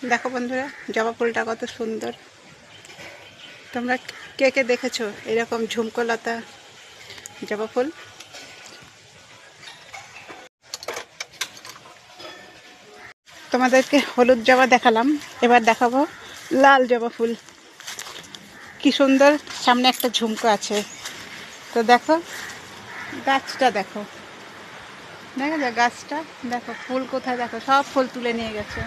দেখো বন্ধুরা, জবা ফুলটা কত সুন্দর। তোমরা কে কে দেখেছো এরকম ঝুমকো লতা জবা ফুল? তোমাদেরকে হলুদ জবা দেখালাম, এবার দেখাবো লাল জবা ফুল। কি সুন্দর, সামনে একটা ঝুমকো আছে। তো দেখো গাছটা, দেখো দেখো গাছটা, দেখো ফুল কোথায়, দেখো সব ফুল তুলে নিয়ে গেছে।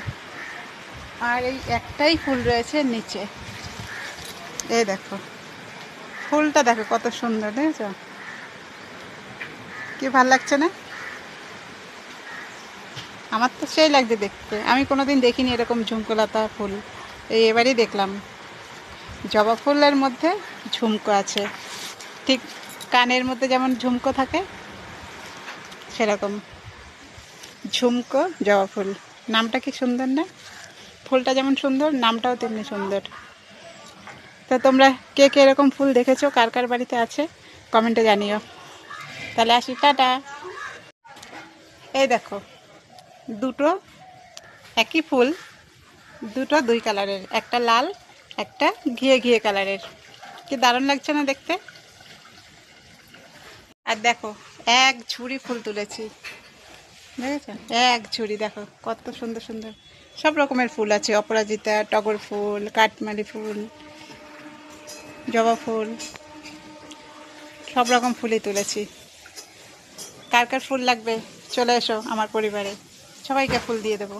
আর এই একটাই ফুল রয়েছে নিচে। এই দেখো ফুলটা, দেখো কত সুন্দর, দেখেছো? কি ভাল লাগছে না? আমার তো সেই লাগছে দেখতে। আমি কোনোদিন দেখিনি এরকম ঝুমকোলতা ফুল, এবারই দেখলাম। জবা ফুলের মধ্যে ঝুমকো আছে, ঠিক কানের মধ্যে যেমন ঝুমকো থাকে সেরকম ঝুমকো জবা ফুল। নামটা কি সুন্দর না? ফুলটা যেমন সুন্দর, নামটাও তেমনি সুন্দর। তো তোমরা কে কে এরকম ফুল দেখেছো, কার কার বাড়িতে আছে কমেন্টে জানিও। তাহলে আসি, টাটা। এই দেখো দুটো একই ফুল, দুটো দুই কালারের, একটা লাল একটা ঘিয়ে ঘিয়ে কালারের। কি দারুণ লাগছে না দেখতে? আর দেখো এক ঝুড়ি ফুল তুলেছি, দেখেছো? এক ঝুড়ি, দেখো কত সুন্দর সুন্দর সব রকমের ফুল আছে। অপরাজিতা, টগর ফুল, কাঠমালি ফুল, জবা ফুল, সব রকম ফুলই তুলেছি। কার কার ফুল লাগবে চলে এসো আমার পরিবারে, সবাইকে ফুল দিয়ে দেবো।